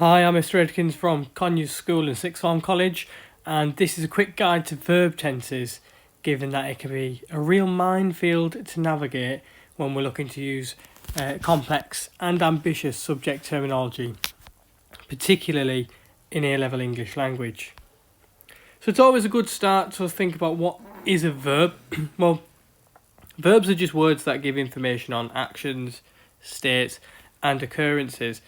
Hi, I'm Mr. Edkins from Conyers School and Sixth Form College, and this is a quick guide to verb tenses, given that it can be a real minefield to navigate when we're looking to use complex and ambitious subject terminology, particularly in A-level English language. So it's always a good start to think about what is a verb. Well, verbs are just words that give information on actions, states, and occurrences.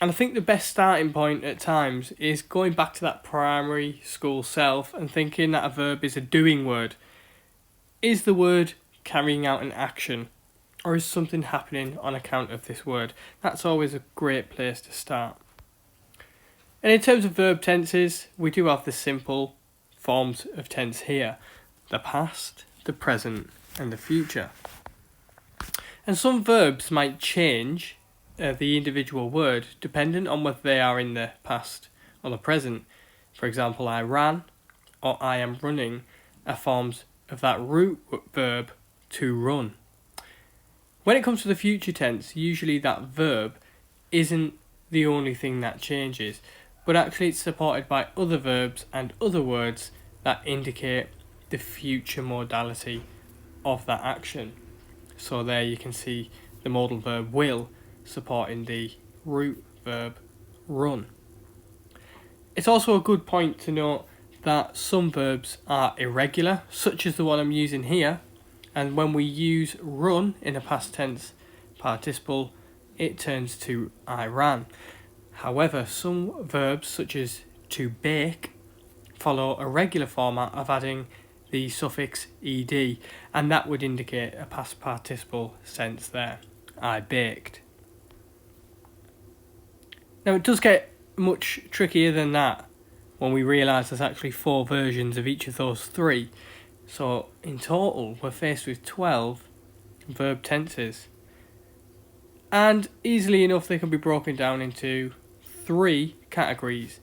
And I think the best starting point at times is going back to that primary school self and thinking that a verb is a doing word. Is the word carrying out an action, or is something happening on account of this word? That's always a great place to start. And in terms of verb tenses, we do have the simple forms of tense here: the past, the present, and the future. And some verbs might change the individual word dependent on whether they are in the past or the present. For example, I ran or I am running are forms of that root verb to run. When it comes to the future tense, usually that verb isn't the only thing that changes, but actually it's supported by other verbs and other words that indicate the future modality of that action. So there you can see the modal verb will supporting the root verb run. It's also a good point to note that some verbs are irregular, such as the one I'm using here, and when we use run in a past tense participle, it turns to I ran. However, some verbs, such as to bake, follow a regular format of adding the suffix ed, and that would indicate a past participle sense there. I baked. Now it does get much trickier than that when we realise there's actually 4 versions of each of those 3. So in total we're faced with 12 verb tenses. And easily enough they can be broken down into 3 categories: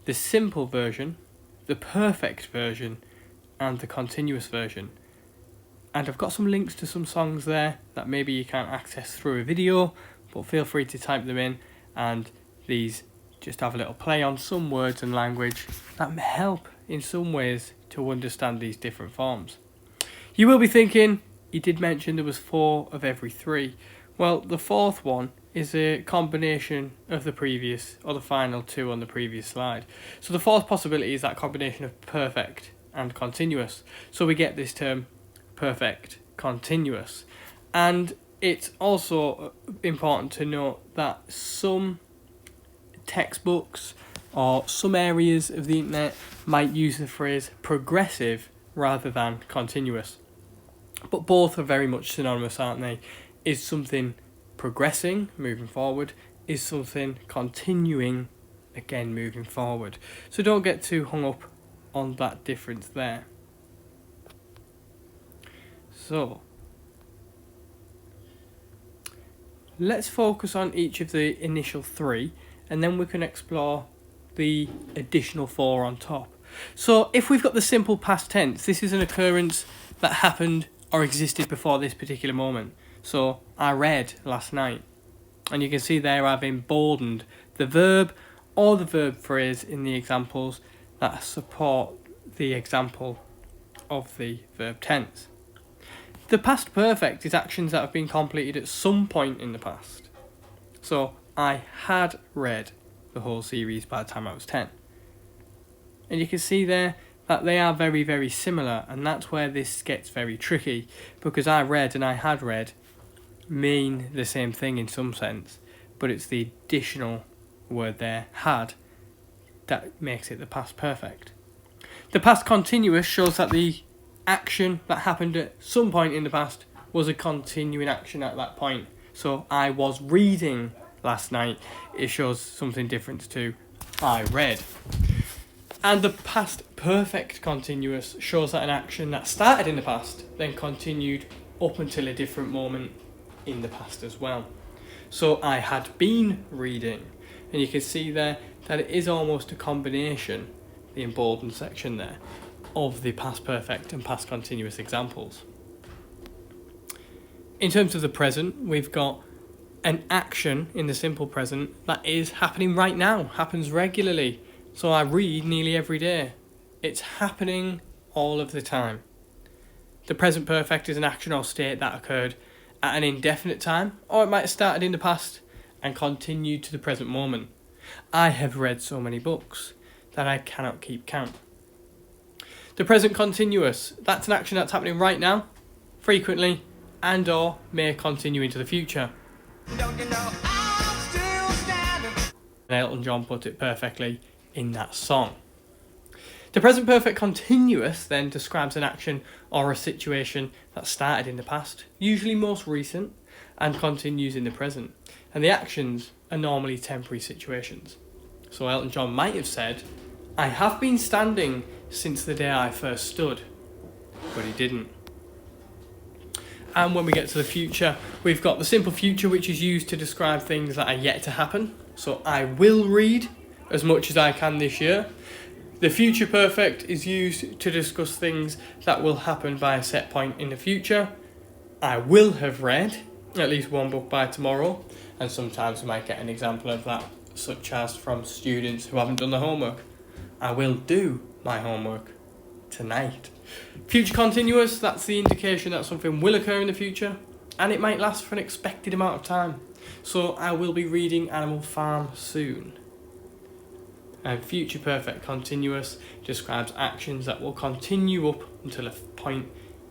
the simple version, the perfect version, and the continuous version. And I've got some links to some songs there that maybe you can't access through a video, but feel free to type them in, and these just have a little play on some words and language that may help in some ways to understand these different forms. You will be thinking, you did mention there was 4 of every 3. Well, the 4th one is a combination of the previous, or the final 2 on the previous slide. So the 4th possibility is that combination of perfect and continuous. So we get this term perfect continuous. And it's also important to note that some textbooks or some areas of the internet might use the phrase progressive rather than continuous. But both are very much synonymous, aren't they? Is something progressing, moving forward? Is something continuing, again moving forward? So don't get too hung up on that difference there. So let's focus on each of the initial 3, and then we can explore the additional 4 on top. So if we've got the simple past tense, this is an occurrence that happened or existed before this particular moment. So I read last night, and you can see there I've emboldened the verb or the verb phrase in the examples that support the example of the verb tense. The past perfect is actions that have been completed at some point in the past. So I had read the whole series by the time I was 10. And you can see there that they are very, very similar, and that's where this gets very tricky, because I read and I had read mean the same thing in some sense, but it's the additional word there, had, that makes it the past perfect. The past continuous shows that the action that happened at some point in the past was a continuing action at that point. So I was reading last night, it shows something different to I read. And the past perfect continuous shows that an action that started in the past then continued up until a different moment in the past as well. So I had been reading, and you can see there that it is almost a combination, the emboldened section there, of the past perfect and past continuous examples. In terms of the present, we've got an action in the simple present that is happening right now, happens regularly. So I read nearly every day. It's happening all of the time. The present perfect is an action or state that occurred at an indefinite time, or it might have started in the past and continued to the present moment. I have read so many books that I cannot keep count. The present continuous, that's an action that's happening right now, frequently, and or may continue into the future. Don't you know I'm still standing? And Elton John put it perfectly in that song. The present perfect continuous then describes an action or a situation that started in the past, usually most recent, and continues in the present. And the actions are normally temporary situations. So Elton John might have said, I have been standing since the day I first stood, but he didn't. And when we get to the future, we've got the simple future, which is used to describe things that are yet to happen. So I will read as much as I can this year. The future perfect is used to discuss things that will happen by a set point in the future. I will have read at least one book by tomorrow, and sometimes we might get an example of that, such as from students who haven't done the homework. I will do my homework tonight. Future continuous, that's the indication that something will occur in the future, and it might last for an expected amount of time. So I will be reading Animal Farm soon. And future perfect continuous describes actions that will continue up until a point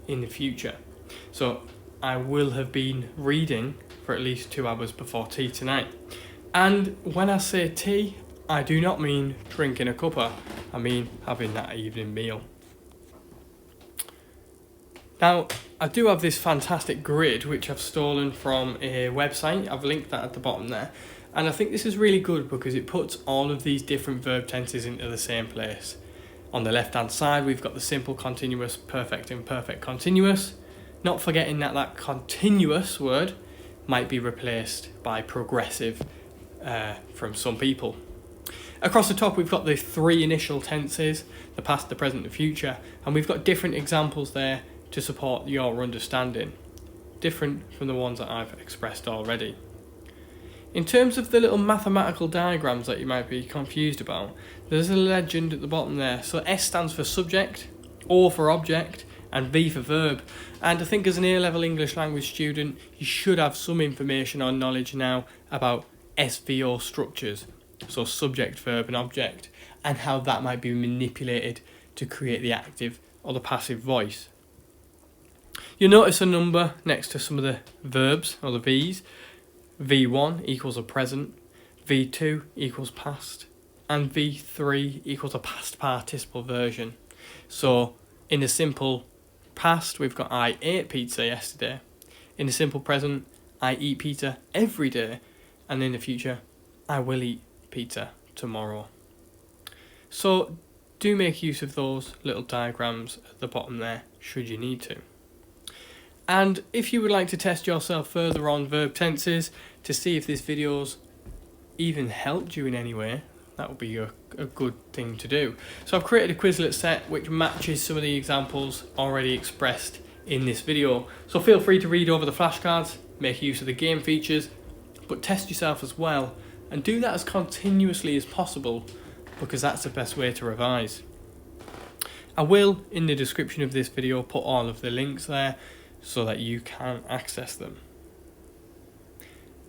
in the future. So I will have been reading for at least 2 hours before tea tonight. And when I say tea, I do not mean drinking a cuppa, I mean having that evening meal. Now, I do have this fantastic grid which I've stolen from a website. I've linked that at the bottom there. And I think this is really good because it puts all of these different verb tenses into the same place. On the left hand side, we've got the simple continuous, perfect and perfect continuous. Not forgetting that that continuous word might be replaced by progressive from some people. Across the top, we've got the 3 initial tenses, the past, the present, the future. And we've got different examples there to support your understanding, different from the ones that I've expressed already. In terms of the little mathematical diagrams that you might be confused about, there's a legend at the bottom there. So S stands for subject, O for object, and V for verb. And I think as an A-level English language student, you should have some information or knowledge now about SVO structures, so subject, verb and object, and how that might be manipulated to create the active or the passive voice. You'll notice a number next to some of the verbs or the V's. V1 equals a present, V2 equals past, and V3 equals a past participle version. So in the simple past, we've got I ate pizza yesterday. In the simple present, I eat pizza every day. And in the future, I will eat pizza tomorrow. So do make use of those little diagrams at the bottom there, should you need to. And if you would like to test yourself further on verb tenses to see if this video's even helped you in any way, that would be a good thing to do. So I've created a Quizlet set which matches some of the examples already expressed in this video. So feel free to read over the flashcards, make use of the game features, but test yourself as well. And do that as continuously as possible, because that's the best way to revise. I will, in the description of this video, put all of the links there so that you can access them.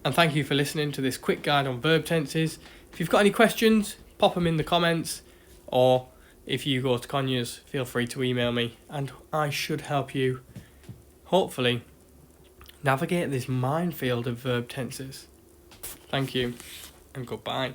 And thank you for listening to this quick guide on verb tenses. If you've got any questions, pop them in the comments, or if you go to Conyers, feel free to email me, and I should help you, hopefully, navigate this minefield of verb tenses. Thank you, and goodbye.